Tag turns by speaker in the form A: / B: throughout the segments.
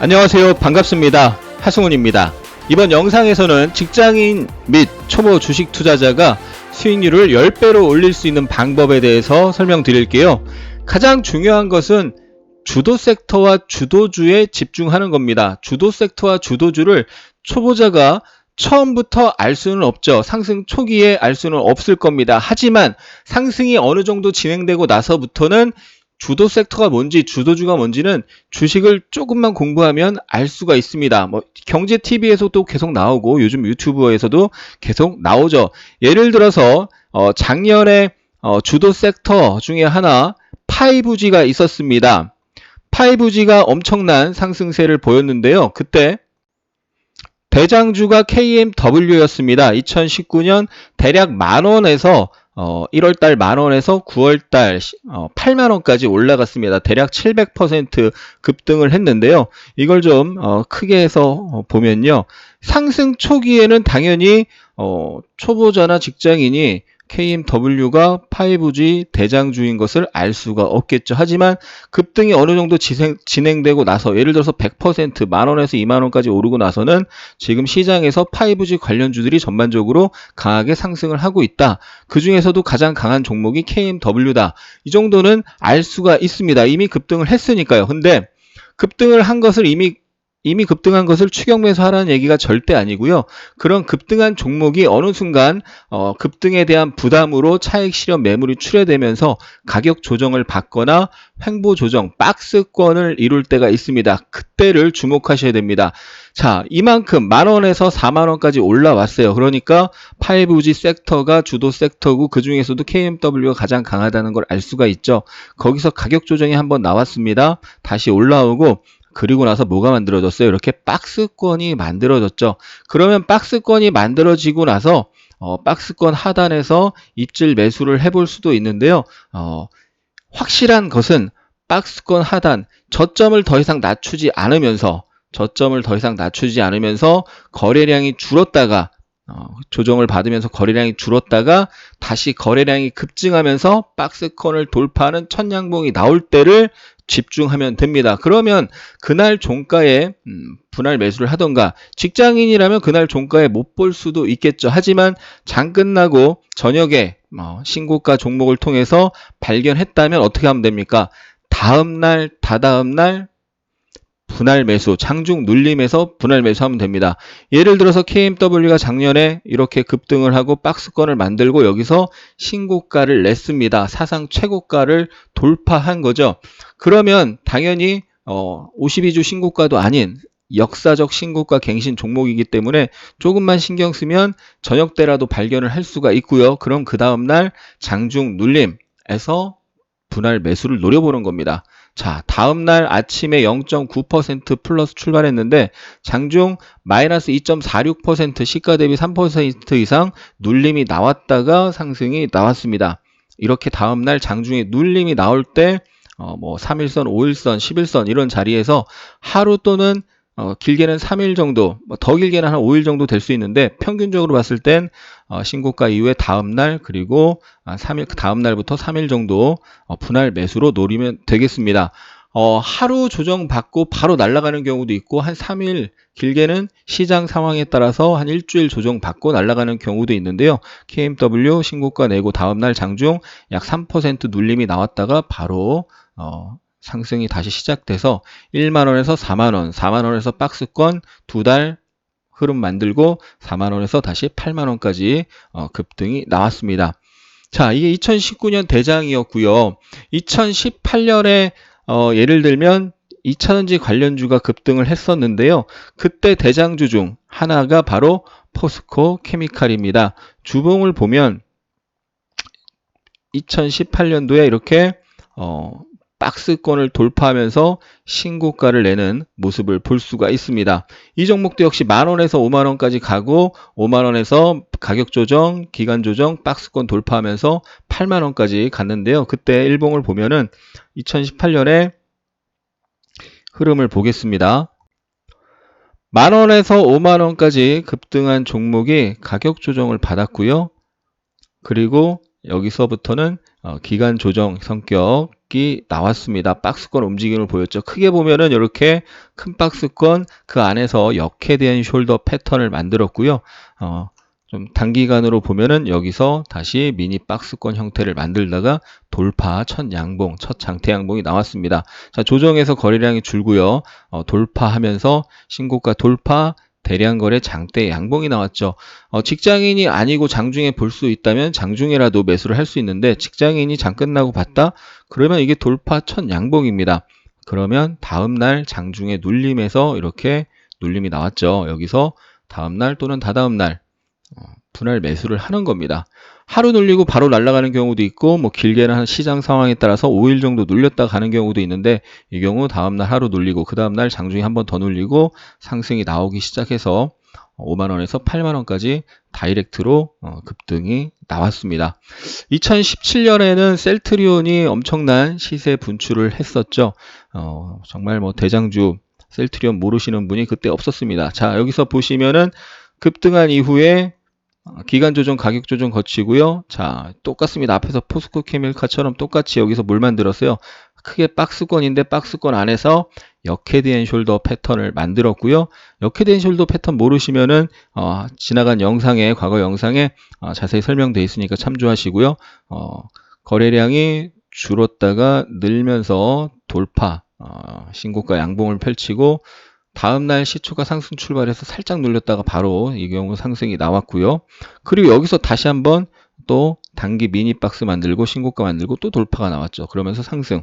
A: 안녕하세요. 반갑습니다. 하승훈입니다. 이번 영상에서는 직장인 및 초보 주식 투자자가 수익률을 10배로 올릴 수 있는 방법에 대해서 설명드릴게요. 가장 중요한 것은 주도 섹터와 주도주에 집중하는 겁니다. 주도 섹터와 주도주를 초보자가 처음부터 알 수는 없죠. 상승 초기에 알 수는 없을 겁니다. 하지만 상승이 어느 정도 진행되고 나서부터는 주도 섹터가 뭔지 주도주가 뭔지는 주식을 조금만 공부하면 알 수가 있습니다. 경제 TV에서도 계속 나오고 요즘 유튜브에서도 계속 나오죠. 예를 들어서 작년에 주도 섹터 중에 하나 5G가 있었습니다. 5G가 엄청난 상승세를 보였는데요. 그때 대장주가 KMW였습니다. 2019년 대략 만원에서 1월달 만원에서 9월달 8만원까지 올라갔습니다. 대략 700% 급등을 했는데요. 이걸 좀 크게 해서 보면요. 상승 초기에는 당연히 초보자나 직장인이 KMW가 5G 대장주인 것을 알 수가 없겠죠. 하지만 급등이 어느 정도 진행되고 나서 예를 들어서 100% 만원에서 2만원까지 오르고 나서는 지금 시장에서 5G 관련주들이 전반적으로 강하게 상승을 하고 있다. 그 중에서도 가장 강한 종목이 KMW다. 이 정도는 알 수가 있습니다. 이미 급등을 했으니까요. 근데 급등을 한 것을 이미 급등한 것을 추격 매수하라는 얘기가 절대 아니고요. 그런 급등한 종목이 어느 순간 급등에 대한 부담으로 차익 실현 매물이 출회되면서 가격 조정을 받거나 횡보 조정, 박스권을 이룰 때가 있습니다. 그때를 주목하셔야 됩니다. 자, 이만큼 만원에서 4만원까지 올라왔어요. 그러니까 5G 섹터가 주도 섹터고 그 중에서도 KMW가 가장 강하다는 걸 알 수가 있죠. 거기서 가격 조정이 한번 나왔습니다. 다시 올라오고 그리고 나서 뭐가 만들어졌어요? 이렇게 박스권이 만들어졌죠. 그러면 박스권이 만들어지고 나서 박스권 하단에서 입질 매수를 해볼 수도 있는데요. 확실한 것은 박스권 하단 저점을 더 이상 낮추지 않으면서 거래량이 줄었다가 조정을 받으면서 거래량이 줄었다가 다시 거래량이 급증하면서 박스권을 돌파하는 첫 양봉이 나올 때를 집중하면 됩니다. 그러면 그날 종가에 분할 매수를 하던가 직장인이라면 그날 종가에 못 볼 수도 있겠죠. 하지만 장 끝나고 저녁에 신고가 종목을 통해서 발견했다면 어떻게 하면 됩니까? 다음날, 다다음날 분할 매수, 장중 눌림에서 분할 매수하면 됩니다. 예를 들어서 KMW가 작년에 이렇게 급등을 하고 박스권을 만들고 여기서 신고가를 냈습니다. 사상 최고가를 돌파한 거죠. 그러면 당연히 52주 신고가도 아닌 역사적 신고가 갱신 종목이기 때문에 조금만 신경 쓰면 저녁 때라도 발견을 할 수가 있고요. 그럼 그 다음날 장중 눌림에서 분할 매수를 노려보는 겁니다. 자, 다음날 아침에 0.9% 플러스 출발했는데 장중 마이너스 2.46% 시가 대비 3% 이상 눌림이 나왔다가 상승이 나왔습니다. 이렇게 다음날 장중에 눌림이 나올 때 3일선, 5일선, 10일선 이런 자리에서 하루 또는 길게는 3일 정도, 더 길게는 한 5일 정도 될 수 있는데 평균적으로 봤을 땐 신고가 이후에 다음날 그리고 3일, 그 다음날부터 3일 정도 분할 매수로 노리면 되겠습니다. 하루 조정받고 바로 날아가는 경우도 있고 한 3일, 길게는 시장 상황에 따라서 한 일주일 조정받고 날아가는 경우도 있는데요. KMW 신고가 내고 다음날 장중 약 3% 눌림이 나왔다가 바로 상승이 다시 시작돼서 1만원에서 4만원, 4만원에서 박스권 2달 흐름 만들고 4만원에서 다시 8만원까지 급등이 나왔습니다. 자, 이게 2019년 대장이었고요. 2018년에 예를 들면 2차전지 관련주가 급등을 했었는데요. 그때 대장주 중 하나가 바로 포스코 케미칼입니다. 주봉을 보면 2018년도에 이렇게 박스권을 돌파하면서 신고가를 내는 모습을 볼 수가 있습니다. 이 종목도 역시 만원에서 5만원까지 가고 5만원에서 가격 조정, 기간 조정, 박스권 돌파하면서 8만원까지 갔는데요. 그때 일봉을 보면은 2018년에 흐름을 보겠습니다. 만원에서 5만원까지 급등한 종목이 가격 조정을 받았고요. 그리고 여기서부터는 기간 조정 성격이 나왔습니다. 박스권 움직임을 보였죠. 크게 보면은 이렇게 큰 박스권 그 안에서 역헤드앤 숄더 패턴을 만들었고요. 좀 단기간으로 보면은 여기서 다시 미니 박스권 형태를 만들다가 돌파 첫 양봉, 첫 장대 양봉이 나왔습니다. 자, 조정에서 거래량이 줄고요. 돌파하면서 신고가 돌파, 대량 거래 장대 양봉이 나왔죠. 직장인이 아니고 장중에 볼 수 있다면 장중에라도 매수를 할 수 있는데 직장인이 장 끝나고 봤다? 그러면 이게 돌파 첫 양봉입니다. 그러면 다음날 장중에 눌림에서 이렇게 눌림이 나왔죠. 여기서 다음날 또는 다다음날 분할 매수를 하는 겁니다. 하루 눌리고 바로 날아가는 경우도 있고 뭐 길게는 한 시장 상황에 따라서 5일 정도 눌렸다 가는 경우도 있는데 이 경우 다음날 하루 눌리고 그 다음날 장중에 한 번 더 눌리고 상승이 나오기 시작해서 5만원에서 8만원까지 다이렉트로 급등이 나왔습니다. 2017년에는 셀트리온이 엄청난 시세 분출을 했었죠. 정말 뭐 대장주 셀트리온 모르시는 분이 그때 없었습니다. 자, 여기서 보시면은 급등한 이후에 기간 조정, 가격 조정 거치고요. 자, 똑같습니다. 앞에서 포스코 케미칼처럼 똑같이 여기서 뭘 만들었어요? 크게 박스권인데 박스권 안에서 역헤드앤숄더 패턴을 만들었고요. 역헤드앤숄더 패턴 모르시면은 지나간 영상에 과거 영상에 자세히 설명되어 있으니까 참조하시고요. 거래량이 줄었다가 늘면서 돌파, 신고가 양봉을 펼치고 다음날 시초가 상승 출발해서 살짝 눌렸다가 바로 이 경우 상승이 나왔고요. 그리고 여기서 다시 한번 또 단기 미니 박스 만들고 신고가 만들고 또 돌파가 나왔죠. 그러면서 상승.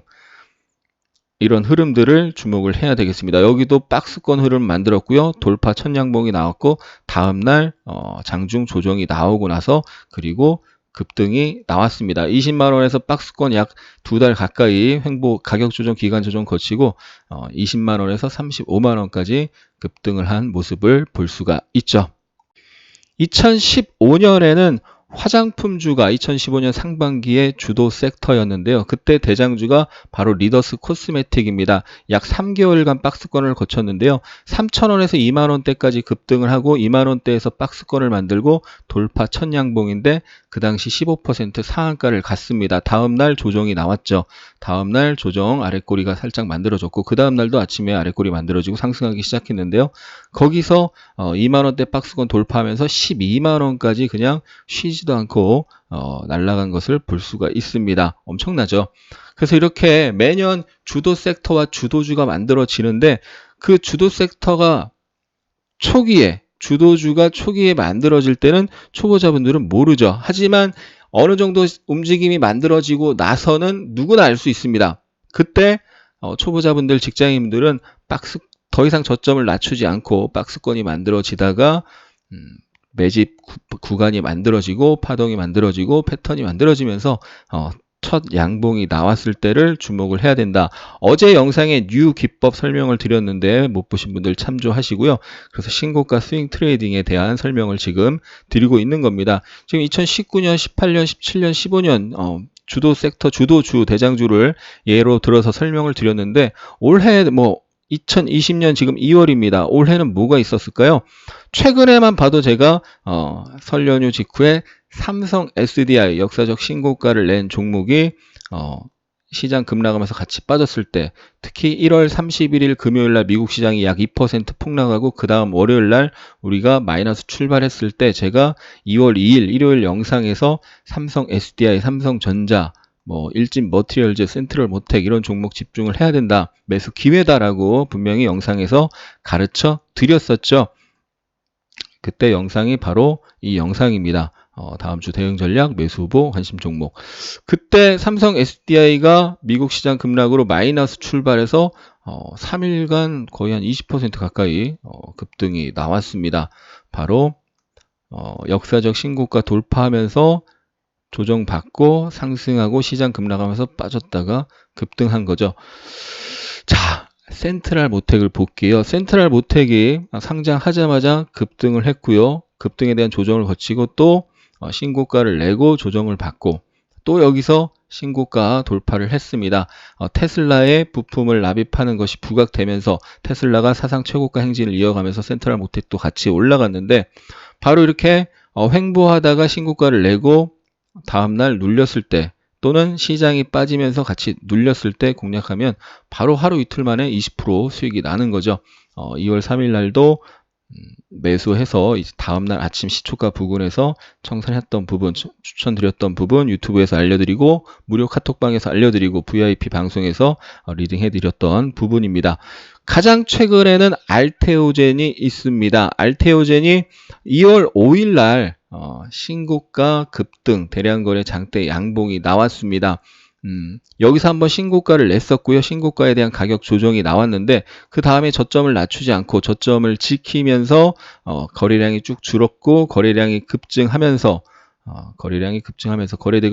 A: 이런 흐름들을 주목을 해야 되겠습니다. 여기도 박스권 흐름 만들었고요. 돌파 첫 양봉이 나왔고 다음날 장중 조정이 나오고 나서 그리고 급등이 나왔습니다. 20만원에서 박스권 약 2달 가까이 횡보 가격 조정 기간 조정 거치고 20만원에서 35만원까지 급등을 한 모습을 볼 수가 있죠. 2015년에는 화장품주가 2015년 상반기에 주도 섹터였는데요. 그때 대장주가 바로 리더스 코스메틱입니다. 약 3개월간 박스권을 거쳤는데요. 3,000원에서 2만원대까지 급등을 하고 2만원대에서 박스권을 만들고 돌파 첫 양봉인데 그 당시 15% 상한가를 갔습니다. 다음날 조정이 나왔죠. 다음날 조정 아랫꼬리가 살짝 만들어졌고 그 다음날도 아침에 아랫꼬리 만들어지고 상승하기 시작했는데요. 거기서 2만원대 박스권 돌파하면서 12만원까지 그냥 쉬지도 않고 날아간 것을 볼 수가 있습니다. 엄청나죠. 그래서 이렇게 매년 주도 섹터와 주도주가 만들어지는데 그 주도 섹터가 초기에 주도주가 초기에 만들어질 때는 초보자분들은 모르죠. 하지만 어느 정도 움직임이 만들어지고 나서는 누구나 알 수 있습니다. 그때 초보자분들 직장인들은 더 이상 저점을 낮추지 않고 박스권이 만들어지다가 매집 구간이 만들어지고 파동이 만들어지고 패턴이 만들어지면서 첫 양봉이 나왔을 때를 주목을 해야 된다. 어제 영상에 뉴 기법 설명을 드렸는데 못 보신 분들 참조하시고요. 그래서 신고가 스윙 트레이딩에 대한 설명을 지금 드리고 있는 겁니다. 지금 2019년, 18년, 17년, 15년 주도 섹터, 주도주, 대장주를 예로 들어서 설명을 드렸는데 올해 2020년 지금 2월입니다. 올해는 뭐가 있었을까요? 최근에만 봐도 제가 설 연휴 직후에 삼성 SDI 역사적 신고가를 낸 종목이 시장 급락하면서 같이 빠졌을 때 특히 1월 31일 금요일날 미국 시장이 약 2% 폭락하고 그 다음 월요일날 우리가 마이너스 출발했을 때 제가 2월 2일 일요일 영상에서 삼성 SDI, 삼성전자 일진 머티리얼즈, 센트럴 모텍 이런 종목 집중을 해야 된다. 매수 기회다라고 분명히 영상에서 가르쳐 드렸었죠. 그때 영상이 바로 이 영상입니다. 다음 주 대응 전략, 매수 후보, 관심 종목. 그때 삼성 SDI가 미국 시장 급락으로 마이너스 출발해서 3일간 거의 한 20% 가까이 급등이 나왔습니다. 바로 역사적 신고가 돌파하면서 조정받고 상승하고 시장 급락하면서 빠졌다가 급등한 거죠. 자, 센트럴 모텍을 볼게요. 센트럴 모텍이 상장하자마자 급등을 했고요. 급등에 대한 조정을 거치고 또 신고가를 내고 조정을 받고 또 여기서 신고가 돌파를 했습니다. 테슬라의 부품을 납입하는 것이 부각되면서 테슬라가 사상 최고가 행진을 이어가면서 센트럴 모텍도 같이 올라갔는데 바로 이렇게 횡보하다가 신고가를 내고 다음날 눌렸을 때 또는 시장이 빠지면서 같이 눌렸을 때 공략하면 바로 하루 이틀 만에 20% 수익이 나는 거죠. 2월 3일 날도 매수해서 이제 다음날 아침 시초가 부근에서 청산했던 부분, 추천드렸던 부분 유튜브에서 알려드리고 무료 카톡방에서 알려드리고 VIP 방송에서 리딩해드렸던 부분입니다. 가장 최근에는 알테오젠이 있습니다. 알테오젠이 2월 5일 날 신고가 급등, 대량거래 장대 양봉이 나왔습니다. 여기서 한번 신고가를 냈었고요. 신고가에 대한 가격 조정이 나왔는데 그 다음에 저점을 낮추지 않고 저점을 지키면서 거래량이 쭉 줄었고 거래량이 급증하면서 거래대금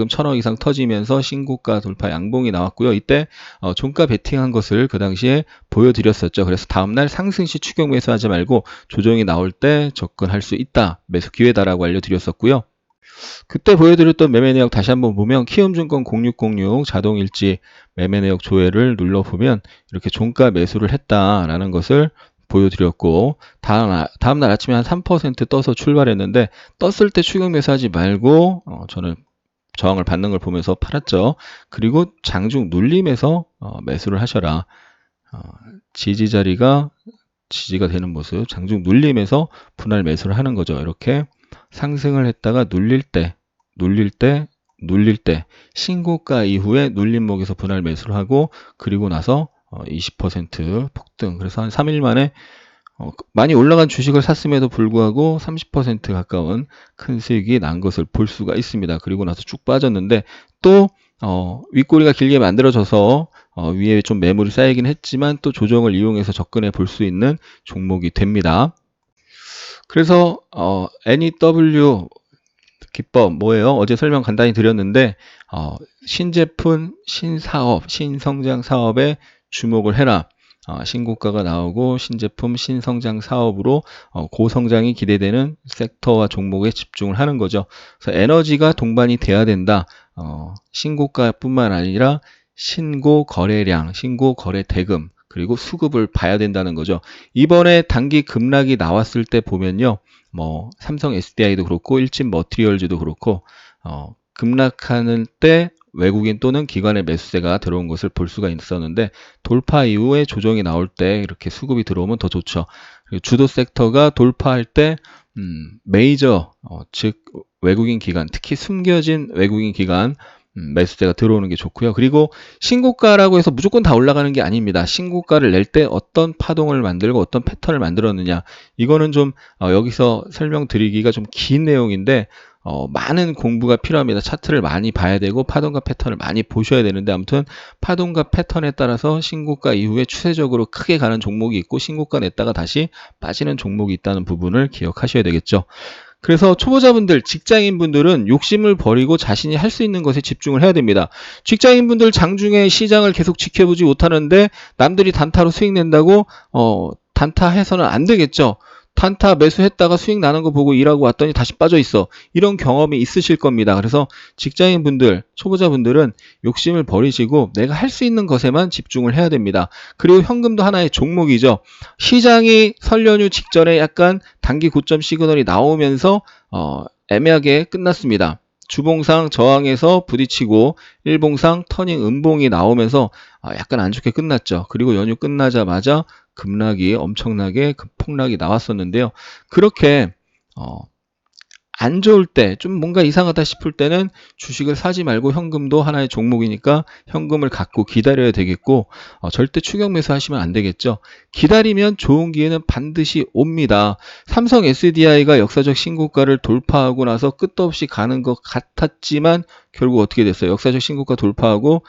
A: 1,000억 이상 터지면서 신고가 돌파 양봉이 나왔고요. 이때 종가 베팅한 것을 그 당시에 보여드렸었죠. 그래서 다음날 상승시 추격 매수하지 말고 조정이 나올 때 접근할 수 있다. 매수 기회다라고 알려드렸었고요. 그때 보여드렸던 매매 내역 다시 한번 보면 키움증권 0606 자동일지 매매 내역 조회를 눌러보면 이렇게 종가 매수를 했다라는 것을 보여드렸고 다음날 아침에 한 3% 떠서 출발했는데 떴을 때 추격 매수하지 말고 저는 저항을 받는 걸 보면서 팔았죠. 그리고 장중 눌림에서 매수를 하셔라. 지지가 되는 모습, 장중 눌림에서 분할 매수를 하는 거죠. 이렇게 상승을 했다가 눌릴 때 신고가 이후에 눌림목에서 분할 매수를 하고 그리고 나서 20% 폭등. 그래서 한 3일 만에 많이 올라간 주식을 샀음에도 불구하고 30% 가까운 큰 수익이 난 것을 볼 수가 있습니다. 그리고 나서 쭉 빠졌는데 또 윗꼬리가 길게 만들어져서 위에 좀 매물이 쌓이긴 했지만 또 조정을 이용해서 접근해 볼 수 있는 종목이 됩니다. 그래서 NEW 기법 뭐예요? 어제 설명 간단히 드렸는데 신제품, 신사업, 신성장 사업에 주목을 해라. 신고가가 나오고 신제품, 신성장 사업으로 고성장이 기대되는 섹터와 종목에 집중을 하는 거죠. 그래서 에너지가 동반이 돼야 된다. 신고가뿐만 아니라 신고 거래량, 신고 거래 대금, 그리고 수급을 봐야 된다는 거죠. 이번에 단기 급락이 나왔을 때 보면요. 삼성 SDI도 그렇고 일진 머티리얼즈도 그렇고 급락하는 때 외국인 또는 기관의 매수세가 들어온 것을 볼 수가 있었는데 돌파 이후에 조정이 나올 때 이렇게 수급이 들어오면 더 좋죠. 주도 섹터가 돌파할 때 메이저 즉 외국인 기관, 특히 숨겨진 외국인 기관 매수세가 들어오는 게 좋고요. 그리고 신고가라고 해서 무조건 다 올라가는 게 아닙니다. 신고가를 낼 때 어떤 파동을 만들고 어떤 패턴을 만들었느냐, 이거는 좀 여기서 설명드리기가 좀 긴 내용인데 많은 공부가 필요합니다. 차트를 많이 봐야 되고 파동과 패턴을 많이 보셔야 되는데 아무튼 파동과 패턴에 따라서 신고가 이후에 추세적으로 크게 가는 종목이 있고 신고가 냈다가 다시 빠지는 종목이 있다는 부분을 기억하셔야 되겠죠. 그래서 초보자분들, 직장인분들은 욕심을 버리고 자신이 할 수 있는 것에 집중을 해야 됩니다. 직장인분들 장중에 시장을 계속 지켜보지 못하는데 남들이 단타로 수익 낸다고 단타 해서는 안 되겠죠. 단타 매수했다가 수익 나는 거 보고 일하고 왔더니 다시 빠져 있어. 이런 경험이 있으실 겁니다. 그래서 직장인분들, 초보자분들은 욕심을 버리시고 내가 할 수 있는 것에만 집중을 해야 됩니다. 그리고 현금도 하나의 종목이죠. 시장이 설 연휴 직전에 약간 단기 고점 시그널이 나오면서 애매하게 끝났습니다. 주봉상 저항에서 부딪히고 일봉상 터닝 음봉이 나오면서 약간 안 좋게 끝났죠. 그리고 연휴 끝나자마자 급락이 엄청나게 급폭락이 나왔었는데요. 그렇게 안 좋을 때, 좀 뭔가 이상하다 싶을 때는 주식을 사지 말고 현금도 하나의 종목이니까 현금을 갖고 기다려야 되겠고 절대 추격 매수하시면 안 되겠죠. 기다리면 좋은 기회는 반드시 옵니다. 삼성 SDI가 역사적 신고가를 돌파하고 나서 끝도 없이 가는 것 같았지만 결국 어떻게 됐어요? 역사적 신고가 돌파하고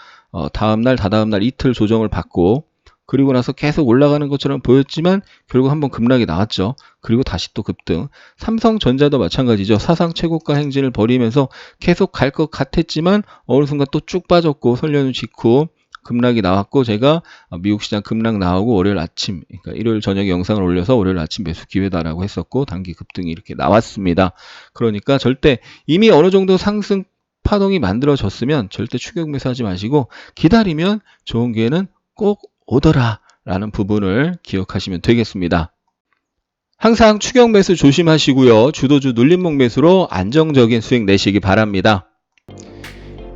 A: 다음날, 다다음날 이틀 조정을 받고 그리고 나서 계속 올라가는 것처럼 보였지만 결국 한번 급락이 나왔죠. 그리고 다시 또 급등. 삼성전자도 마찬가지죠. 사상 최고가 행진을 벌이면서 계속 갈 것 같았지만 어느 순간 또 쭉 빠졌고 설 연휴 직후 급락이 나왔고 제가 미국 시장 급락 나오고 월요일 아침, 그러니까 일요일 저녁에 영상을 올려서 월요일 아침 매수 기회다라고 했었고 단기 급등이 이렇게 나왔습니다. 그러니까 절대 이미 어느 정도 상승 파동이 만들어졌으면 절대 추격 매수하지 마시고 기다리면 좋은 기회는 꼭 오더라 라는 부분을 기억하시면 되겠습니다. 항상 추격 매수 조심하시고요. 주도주 눌림목 매수로 안정적인 수익 내시기 바랍니다.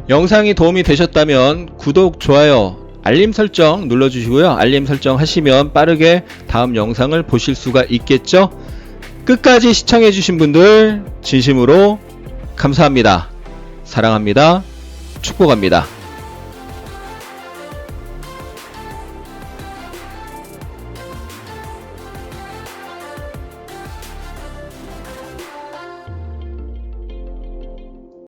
A: 영상이 도움이 되셨다면 구독, 좋아요, 알림 설정 눌러주시고요. 알림 설정 하시면 빠르게 다음 영상을 보실 수가 있겠죠. 끝까지 시청해주신 분들 진심으로 감사합니다. 사랑합니다. 축복합니다.